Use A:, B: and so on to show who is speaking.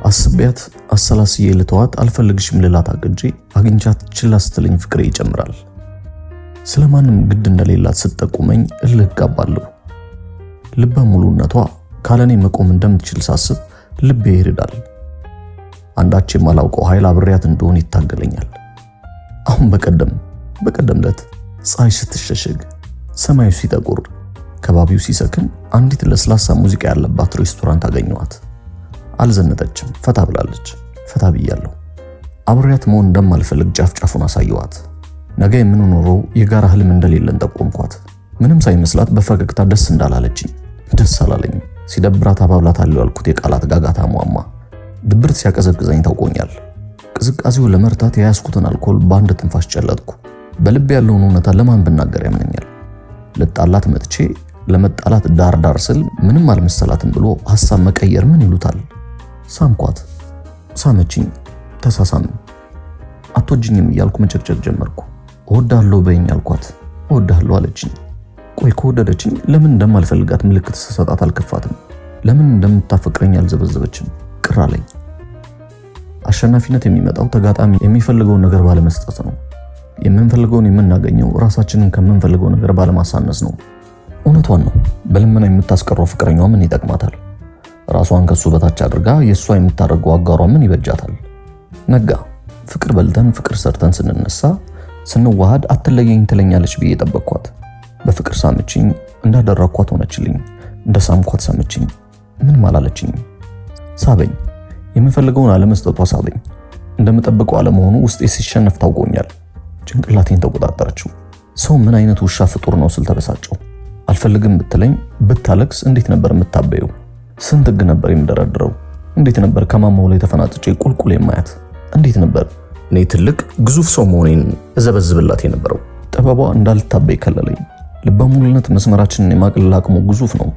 A: አስቤያት አሰላስዬ ልተዋት አልፈልግሽም ልላት አቅጄ አግኝቻት ችላ ስትለኝ ፍቅሬ ይጨምራል። ስለማንም ግድ እንደሌላት ስትጠቁመኝ እልህ ጋባለሁ። ልበ ሙሉነቷ ካለኔ መቆም እንደምትችል ሳስብ ልቤ ይርዳል። አንዳች የማላውቀው ኃይል አብሬያት እንደሆነ ይታገለኛል። አሁን በቀደም ዕለት ፀሐይ ስትሸሸግ ሰማዩ ሲጠቁር ከባቢው ሲሰክን አንዲት ለስላሳ ሙዚቃ ያለባት ሬስቶራንት አገኘኋት። አልዘነጠችም፣ ፈታ ብላለች። ፈታ ብያለሁ። አብሬያት መሆን እንደማልፈልግ ጫፍጫፉን አሳየኋት። ነገ የምንኖረው የጋራ ህልም እንደሌለን ጠቆምኳት። ምንም ሳይመስላት በፈገግታ ደስ እንዳላለችኝ ደስ አላለኝም። ሲደብራት አባብላታለሁ ያልኩት የቃላት ጋጋታ ሟማ ድብርት ሲያቀዘቅዘኝ ታውቆኛል። ቅዝቃዜው ለመርታት የያዝኩትን አልኮል በአንድ ትንፋሽ ጨለጥኩ። በልብ ያለውን እውነታ ለማን ብናገር ያምነኛል? ልጣላት መጥቼ ለመጣላት ዳር ስል ምንም አልመሰላትም ብሎ ሐሳብ መቀየር ምን ይሉታል? ሳምኳት፣ ሳመችኝ፣ ተሳሳምን። አትወጂኝም እያልኩ መጨቅጨቅ ጀመርኩ። እወዳለሁ በይኝ አልኳት። እወዳለሁ አለችኝ። ቆይ ከወደደችኝ ለምን እንደማልፈልጋት ምልክት ስሰጣት አልከፋትም? ለምን እንደምታፈቅረኝ አልዘበዘበችም? ቅር አለኝ። አሸናፊነት የሚመጣው ተጋጣሚ የሚፈልገውን ነገር ባለመስጠት ነው። የምንፈልገውን የምናገኘው ራሳችንን ከምንፈልገው ነገር ባለማሳነስ ነው። እውነቷን ነው። በልመና የምታስቀረው ፍቅረኛዋ ምን ይጠቅማታል? ራሷን ከሱ በታች አድርጋ የሷ የምታደርገው አጋሯ ምን ይበጃታል? ነጋ። ፍቅር በልተን ፍቅር ሰርተን ስንነሳ ስንዋሃድ አትለየኝ ትለኛለች ብዬ ጠበቅኳት። በፍቅር ሳመችኝ፣ እንዳደረኳት ሆነችልኝ። እንደሳምኳት ሰመችኝ፣ ምንም አላለችኝ። ሳበኝ። የምፈልገውን አለመስጠቷ ሳበኝ። እንደምጠብቀው አለመሆኑ ውስጤ ሲሸነፍ ታውቆኛል። ጭንቅላቴን ተቆጣጠረችው። ሰው ምን አይነት ውሻ ፍጡር ነው ስል ተበሳጨው። አልፈልግም ብትለኝ ብታለቅስ እንዴት ነበር የምታበየው? ስንት ህግ ነበር የምደረድረው? እንዴት ነበር ከማማው ላይ ተፈናጥጬ ቁልቁል የማያት? እንዴት ነበር እኔ ትልቅ ግዙፍ ሰው መሆኔን እዘበዝብላት የነበረው? ጥበቧ እንዳልታበይ ከለለኝ። ልበ ሙሉነት መስመራችንን የማቅለል አቅሙ ግዙፍ ነው።